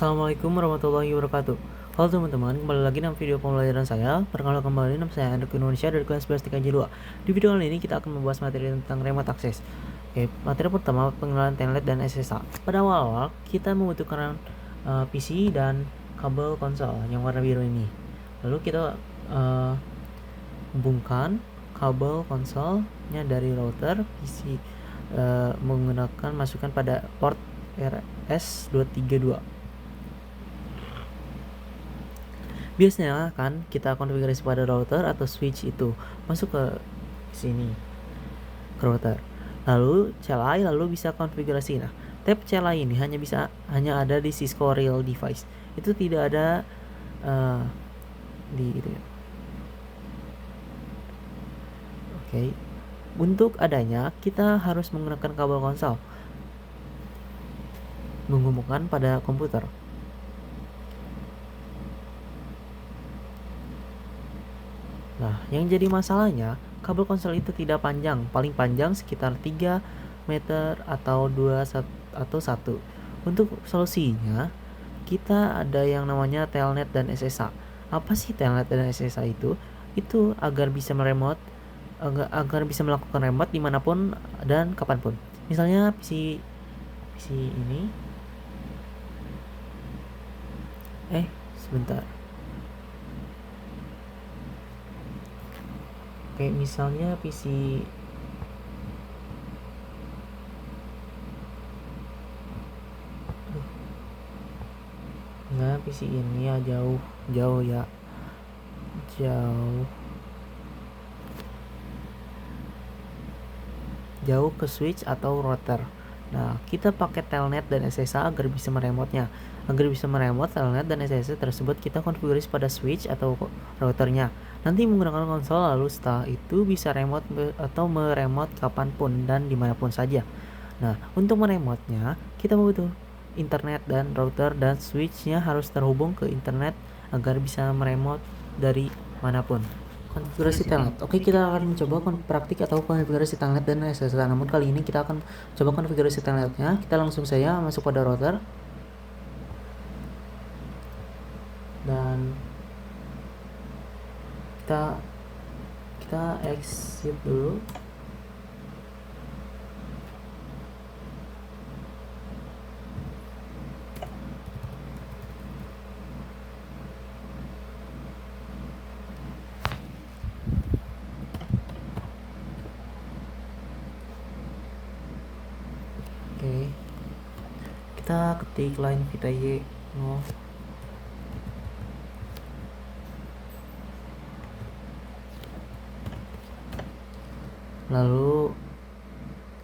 Assalamualaikum warahmatullahi wabarakatuh. Halo teman-teman, kembali lagi dalam video pembelajaran saya. Perkenalkan kembali nama saya Andrew Indonesia dari kelas 11 TKJ 2. Di video kali ini kita akan membahas materi tentang remote access. Oke, materi pertama pengenalan telnet dan SSH. Pada awal kita membutuhkan PC dan kabel konsol yang warna biru ini. Lalu kita hubungkan kabel konsolnya dari router PC menggunakan masukan pada port RS232. Biasanya kan kita konfigurasi pada router atau switch itu masuk ke sini ke router. Lalu CLI lalu bisa konfigurasi. Nah, tab CLI ini hanya ada di Cisco Real Device. Itu tidak ada di itu ya. Oke. Untuk adanya kita harus menggunakan kabel konsol menghubungkan pada komputer. Nah, yang jadi masalahnya, kabel konsol itu tidak panjang, paling panjang sekitar 3 meter atau 2 atau 1. Untuk solusinya, kita ada yang namanya telnet dan SSH. Apa sih telnet dan SSH itu? Itu agar bisa agar bisa melakukan remote dimanapun dan kapanpun. Misalnya PC ini. Sebentar. Oke, misalnya PC PC ini ya jauh ya. Jauh ke switch atau router. Nah, kita pakai telnet dan SSH agar bisa meremotnya. Agar bisa meremot telnet dan SSH tersebut, kita konfigurasi pada switch atau routernya. Nanti menggunakan konsol, lalu setelah itu bisa remote atau meremot kapanpun dan dimanapun saja. Nah, untuk meremotnya kita butuh internet dan router dan switchnya harus terhubung ke internet agar bisa meremot dari manapun. Konfigurasi telnet. Oke, kita akan mencoba praktik atau konfigurasi telnet dan SSH. Namun kali ini kita akan coba konfigurasi telnetnya. Kita langsung saja masuk pada router. Dan kita exit dulu. Oke, kita ketik line VTY lalu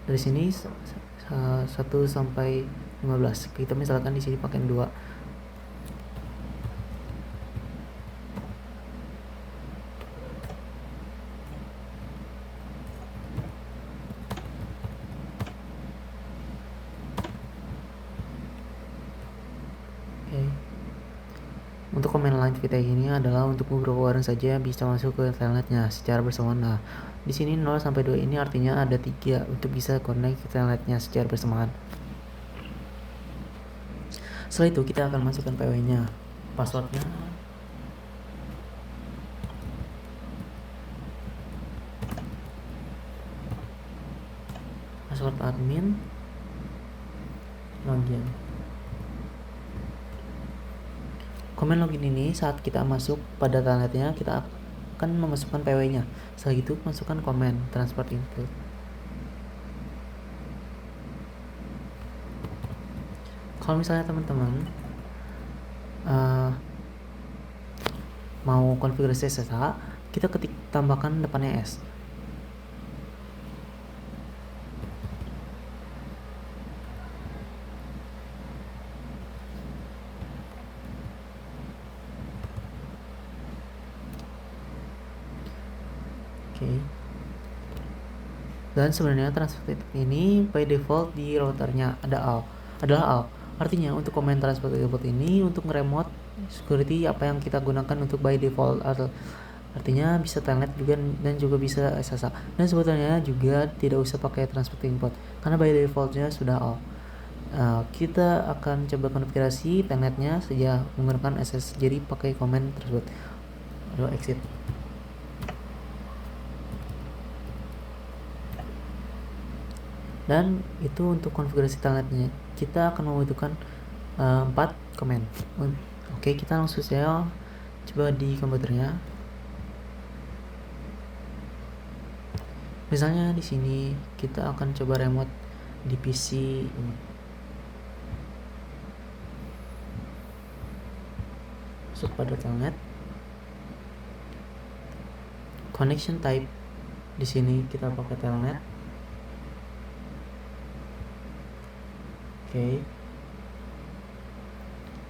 dari sini 1 sampai 15. Kita misalkan di sini pakai 2. Untuk command line VTY ini adalah untuk beberapa orang saja bisa masuk ke telnetnya secara bersamaan. Nah, di sini 0 sampai 2 ini artinya ada 3 untuk bisa connect ke telnetnya secara bersamaan. Setelah itu kita akan masukkan PW-nya, passwordnya. Password admin, login. Komen login ini saat kita masuk pada telnetnya kita akan memasukkan PW-nya. Setelah itu masukkan komen transport input. Kalau misalnya teman-teman mau konfigurasi SSH, kita ketik tambahkan depannya S. Oke. Dan sebenarnya transport ini by default di routernya adalah AL. Artinya untuk komen transport input ini untuk nge-remote security apa yang kita gunakan untuk by default, artinya bisa telnet juga dan juga bisa SSH. Dan sebetulnya juga tidak usah pakai transport input karena by defaultnya sudah AL. Kita akan coba konfigurasi telnetnya saja menggunakan SS, jadi pakai komen tersebut. Lalu exit. Dan itu untuk konfigurasi telnetnya. Kita akan membutuhkan 4 komen. Oke, kita langsung saja coba di komputernya. Misalnya di sini kita akan coba remote di PC ini. Masuk pada telnet. Connection type di sini kita pakai telnet. Oke.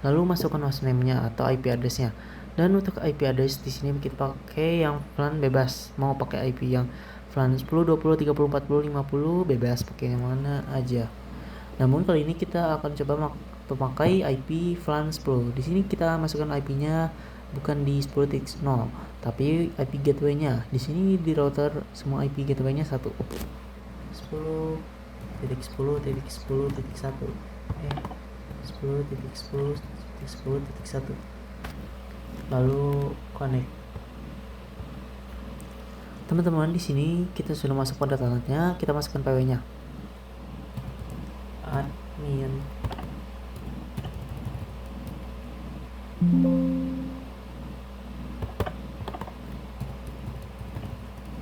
Lalu masukkan hostname-nya atau IP address-nya. Dan untuk IP address di sini kita pakai yang VLAN bebas. Mau pakai IP yang VLAN 10, 20, 30, 40, 50 bebas, pakai yang mana aja. Namun kali ini kita akan coba memakai IP VLAN 10. Di sini kita masukkan IP-nya bukan di 10.0, tapi IP gateway-nya. Di sini di router semua IP gateway-nya 1. 10.10.10.1. 10.10.10.1. Lalu connect. Teman-teman, di sini kita sudah masuk pada telnetnya, kita masukkan PW-nya. Admin.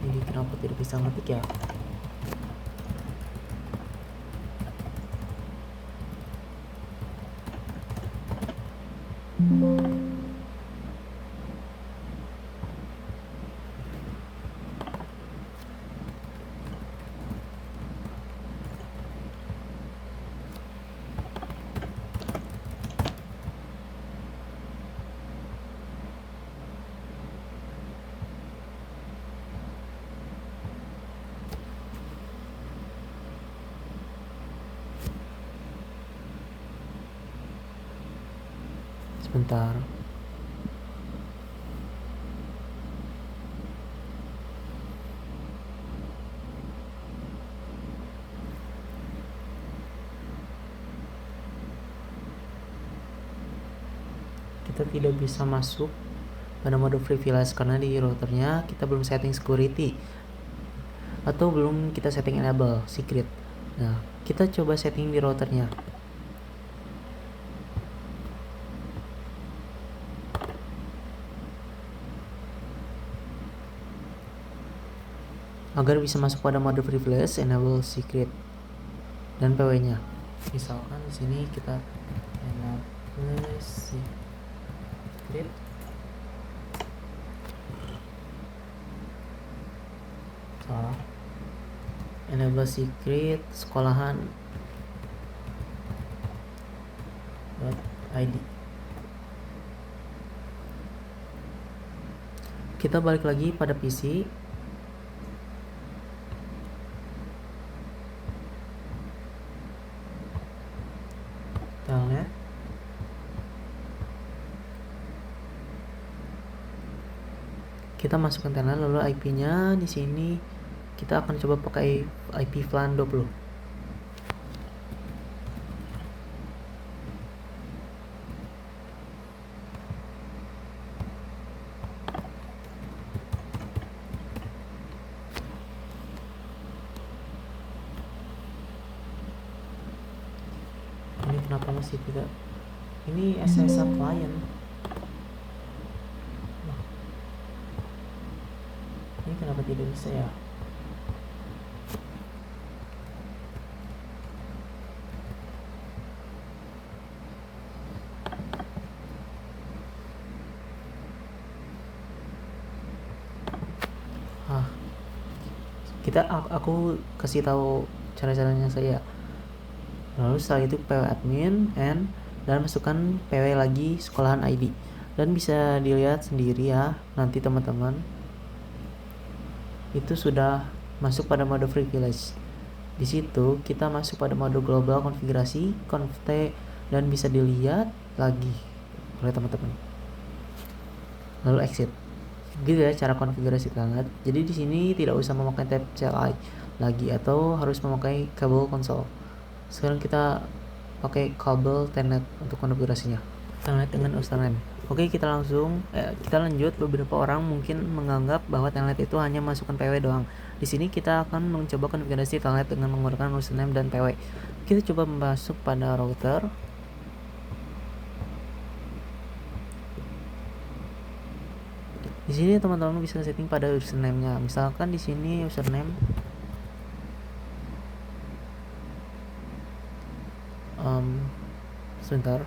Ini kenapa tidak bisa ngetik ya? Sebentar. Kita tidak bisa masuk pada mode privilege karena di routernya kita belum setting security atau belum kita setting enable secret. Nah, kita coba setting di routernya. Agar bisa masuk pada mode privilege, enable secret dan PW-nya. Misalkan di sini kita enable secret. Salah. Enable secret sekolahan .id. Kita balik lagi pada PC. Telnet. Kita masukkan telnet, lalu IP-nya di sini kita akan coba pakai IP VLAN 20. Ini kenapa masih tidak? Ini SSH client. Ini kenapa tidak bisa ya? Aku kasih tahu cara-caranya saya. Lalu setelah itu PW admin and dan masukkan PW lagi sekolahan ID, dan bisa dilihat sendiri ya nanti teman-teman, itu sudah masuk pada mode privilege. Di situ kita masuk pada mode global konfigurasi conft dan bisa dilihat lagi oleh teman-teman. Lalu exit. Gitu ya cara konfigurasi telnet. Jadi di sini tidak usah memakai tab CLI lagi atau harus memakai kabel konsol. Sekarang kita pakai kabel telnet untuk konfigurasinya. Telnet dengan username. Oke, kita lanjut. Beberapa orang mungkin menganggap bahwa telnet itu hanya masukkan PW doang. Di sini kita akan mencoba konfigurasi telnet dengan menggunakan username dan PW. Kita coba masuk pada router. Di sini teman-teman bisa setting pada username-nya. Misalkan di sini username sebentar.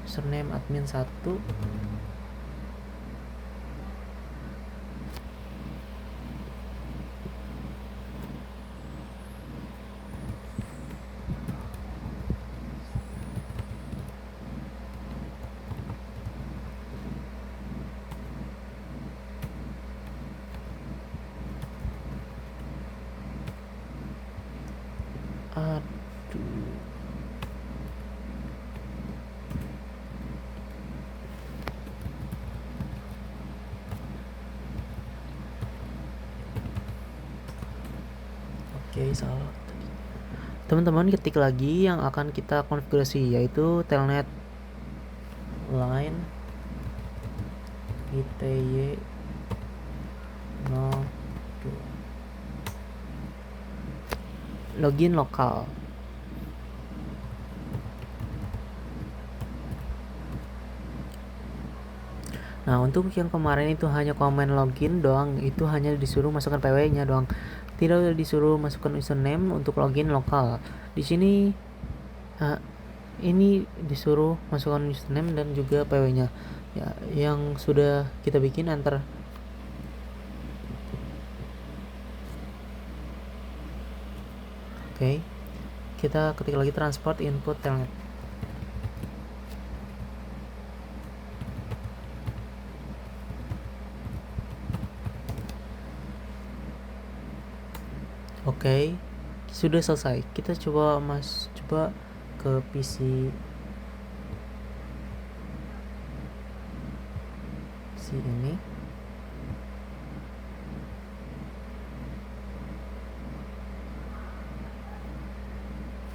Username admin 1. Oke, salah. Teman-teman ketik lagi yang akan kita konfigurasi, yaitu telnet line ITY 02 login lokal. Nah, untuk yang kemarin itu hanya komen login doang, itu hanya disuruh masukkan PW-nya doang. Tidak disuruh masukkan username untuk login lokal. Di sini ini disuruh masukkan username dan juga PW-nya. Ya, yang sudah kita bikin enter. Oke. Kita ketik lagi transport input telnet. Oke, sudah selesai. Kita coba ke PC ini.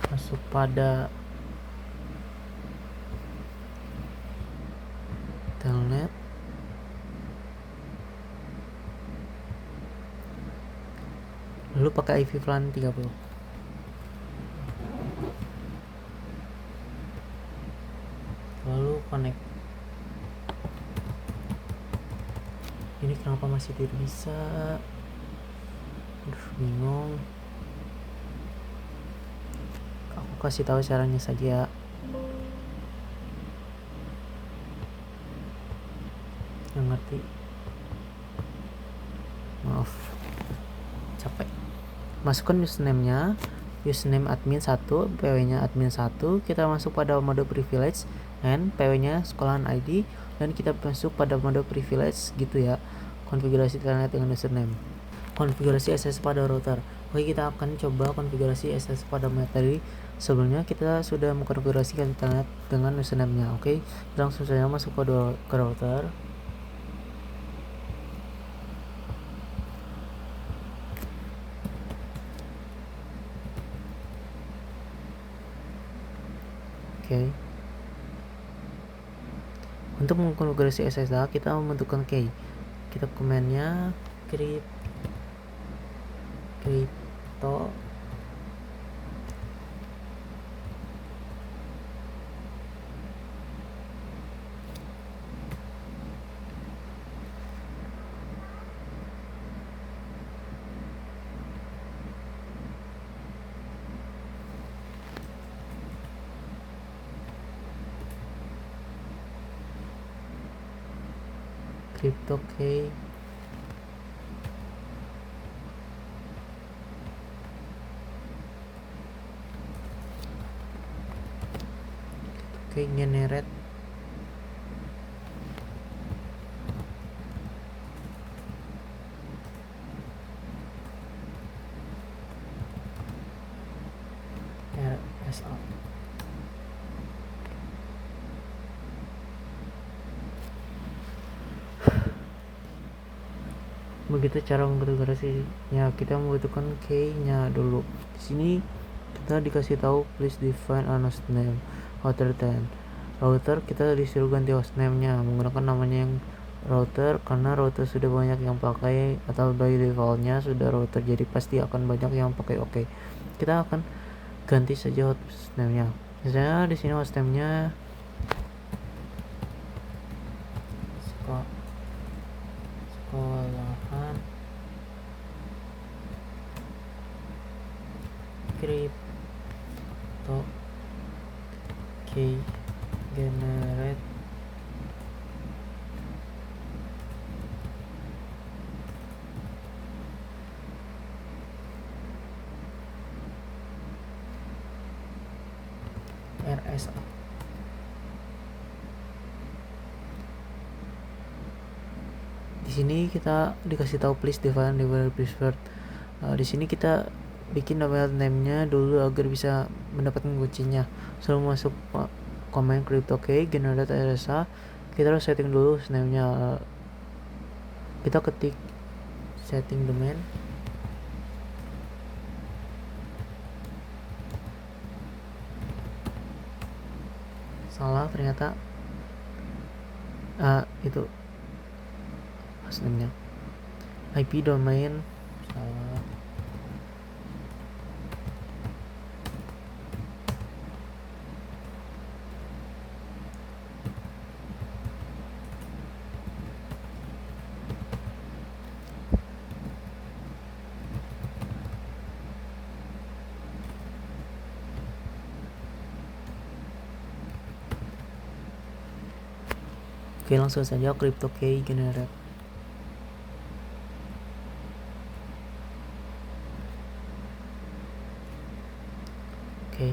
Masuk pada telnet. Lalu pakai IP VLAN 30. Lalu connect. Ini kenapa masih tidak bisa? Bingung. Aku kasih tahu caranya saja. Yang ngerti. Maaf. Capek. Masukkan username-nya, username admin 1, PW-nya admin 1, kita masuk pada mode privilege, and PW-nya sekolahan ID, dan kita masuk pada mode privilege gitu ya. Konfigurasi telnet dengan username. Konfigurasi SS pada router. Oke, kita akan coba konfigurasi SS pada materi. Sebelumnya kita sudah mengkonfigurasikan telnet dengan username-nya. Oke, langsung saja masuk ke router. Oke. Untuk mengkonfigurasi SSH kita membentukkan key. Kita command-nya crypto key. Oke, generate RSA. Begitu cara konfigurasinya. Kita membutuhkan key-nya dulu. Di sini kita dikasih tahu please define a hostname router 10. Router kita disuruh ganti hostname-nya menggunakan namanya yang router karena router sudah banyak yang pakai atau by default-nya sudah router, jadi pasti akan banyak yang pakai. Oke, kita akan ganti saja hostname-nya. Misalnya di sini hostname-nya sekolahan crypto key generate RSA. Di sini kita dikasih tahu please define developer preferred. Di sini kita bikin name-nya dulu agar bisa mendapatkan kuncinya. Sebelum masuk command crypto key generate RSA, kita harus setting dulu name-nya. Kita ketik setting domain. Salah ternyata. Itu hostname-nya. IP domain salah. Oke, langsung saja crypto key generate. Oke.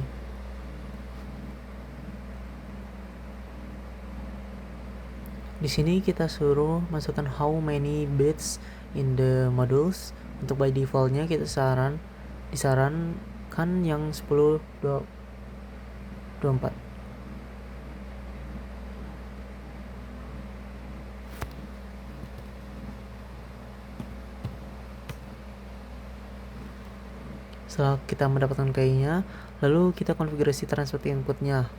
Di sini kita suruh masukkan how many bits in the modules. Untuk by defaultnya kita disarankan yang 10 24. Setelah kita mendapatkan key-nya, lalu kita konfigurasi transfer inputnya.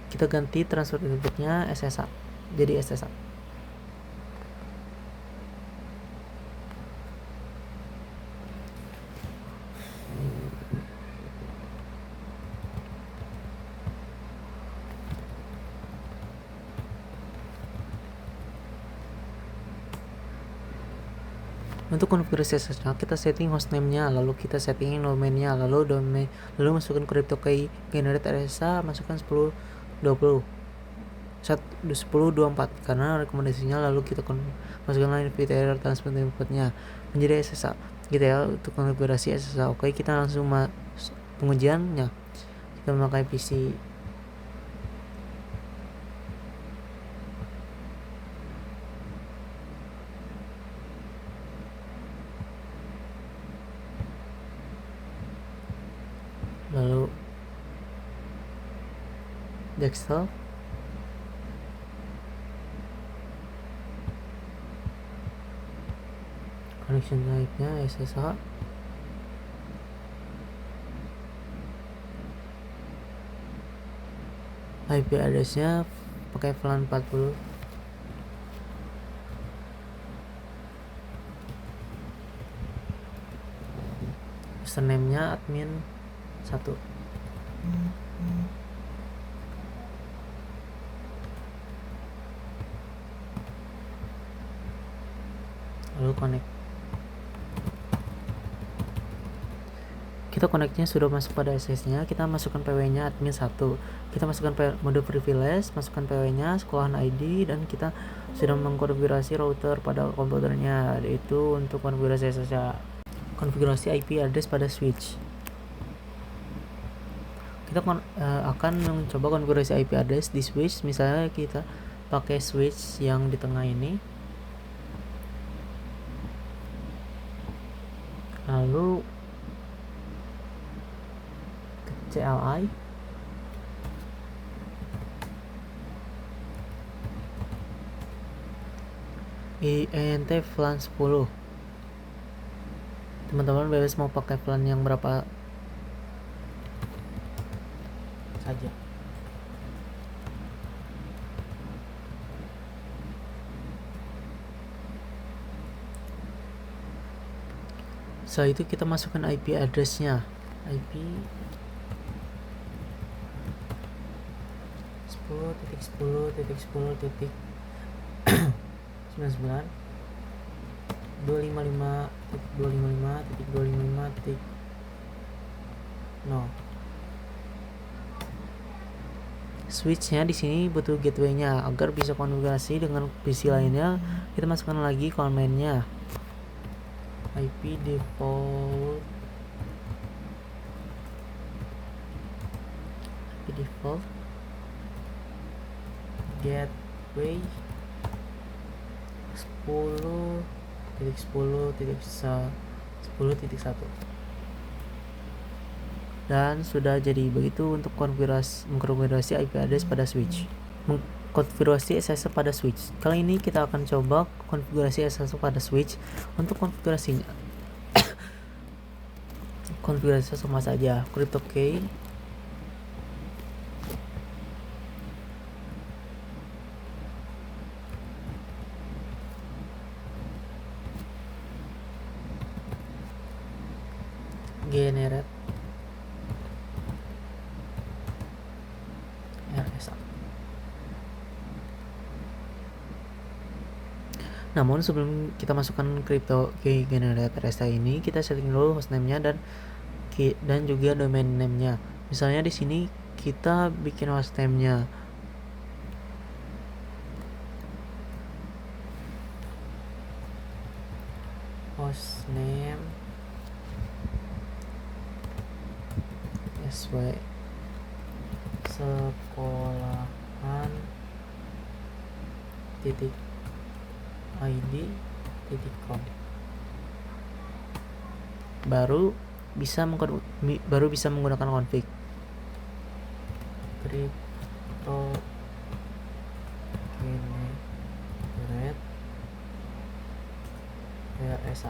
Kita ganti transfer inputnya SSA jadi SSA. Untuk konfigurasi SSH kita setting hostname-nya, lalu kita setting domain-nya, lalu masukkan crypto key generate RSA, masukkan 1024 karena rekomendasinya, lalu kita masukkan line filter transfer inputnya menjadi SSH gitu ya untuk konfigurasi SSH. Oke, kita langsung pengujiannya. Kita memakai PC lalu desktop, connection type-nya SSH, IP address-nya pakai VLAN 40, username-nya admin 1. Lalu connect. Kita connect-nya sudah masuk pada SS-nya, kita masukkan PW-nya admin 1. Kita masukkan mode privilege, masukkan PW-nya, sekolahan ID, dan kita sudah mengkonfigurasi router pada komputernya. Itu untuk konfigurasi SSH. Konfigurasi IP address pada switch. Kita akan mencoba konfigurasi IP address di switch. Misalnya kita pakai switch yang di tengah ini, lalu CLI INT VLAN 10. Teman-teman bebas mau pakai VLAN yang berapa saja. Setelah itu kita masukkan IP address-nya. IP 10.10.10.99 255.255.255.0. Switch-nya di sini butuh gateway-nya agar bisa konfigurasi dengan PC lainnya. Kita masukkan lagi command-nya. IP default gateway 10.10.10.1 dan sudah jadi. Begitu untuk mengkonfigurasi IP address pada switch. Konfigurasi SSH pada switch. Kali ini kita akan coba konfigurasi SSH pada switch. Untuk konfigurasinya konfigurasi sama saja. CryptoKey generate RSA. Namun sebelum kita masukkan CryptoKey generate RSA ini, kita setting dulu hostname-nya dan juga domain name-nya. Misalnya di sini kita bikin hostname-nya hostname SW sekolahan .id.com. baru bisa menggunakan config crypto generate RSA.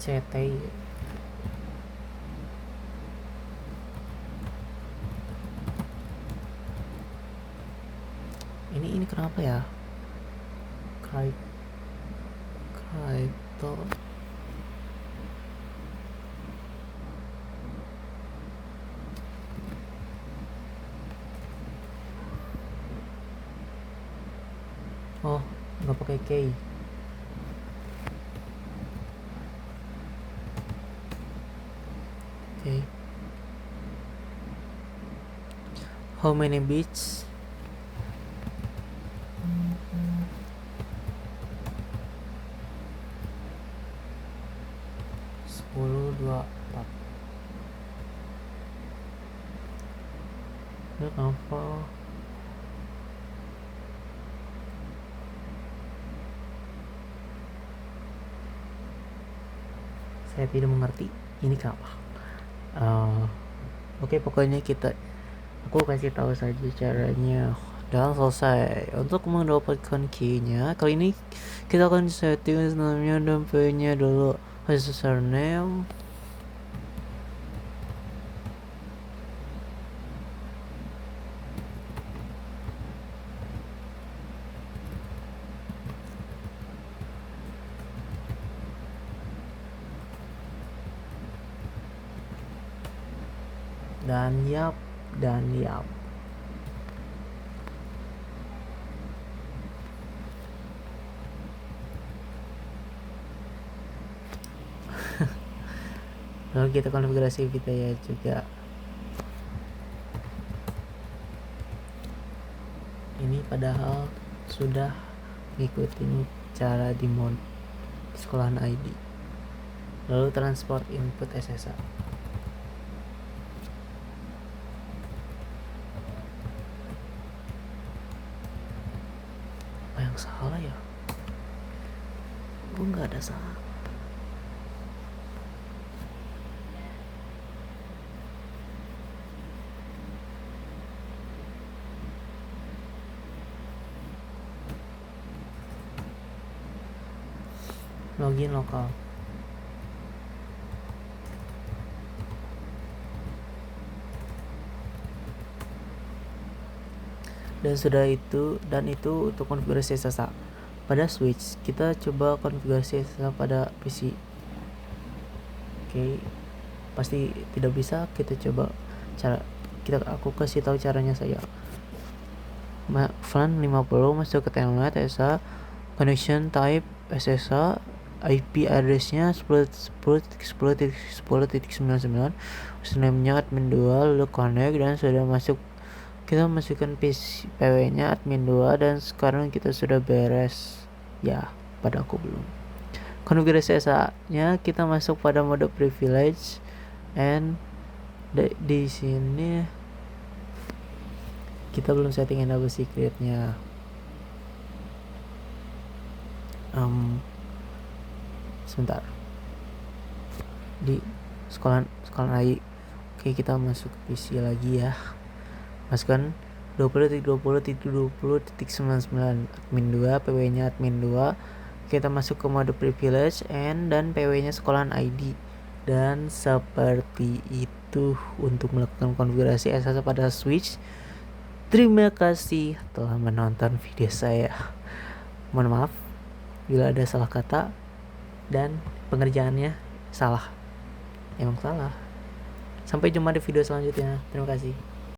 CTI ini kenapa ya? Crypto oh nggak pakai key. Okay. How many bits? 1024. Ini apa? Saya tidak mengerti ini kenapa. Oke, pokoknya aku kasih tahu saja caranya dan selesai. Untuk mendapatkan key-nya, kali ini kita akan setting namanya dan p-nya dulu. Username dan yap lalu kita konfigurasi kita ya juga. Ini padahal sudah ngikutin cara di mode sekolahan ID. Lalu transport input SSH. Apa yang salah ya? Gue nggak ada salah. Login lokal. Dan sudah itu, untuk konfigurasi SSH. Pada switch, kita coba konfigurasi SSH pada PC. Oke, pasti tidak bisa. Kita coba aku kasih tahu caranya saya. VLAN 50 masuk ke telnet SSH, connection type SSH, IP address-nya 10.10.10.99, username-nya admin 2, lalu connect, dan sudah masuk. Kita masukkan PW-nya admin 2, dan sekarang kita sudah beres. Ya, pada aku belum. Konfigurasi SSH-nya kita masuk pada mode privilege, and di sini kita belum setting enable secret-nya. Sebentar. Di sekolah AI. Oke, kita masuk ke PC lagi ya. Masukkan 20.20.20.99 admin 2, PW-nya admin 2. Kita masuk ke mode privilege dan PW-nya sekolahan ID. Dan seperti itu untuk melakukan konfigurasi SSH pada switch. Terima kasih telah menonton video saya. Mohon maaf bila ada salah kata dan pengerjaannya salah. Emang salah. Sampai jumpa di video selanjutnya. Terima kasih.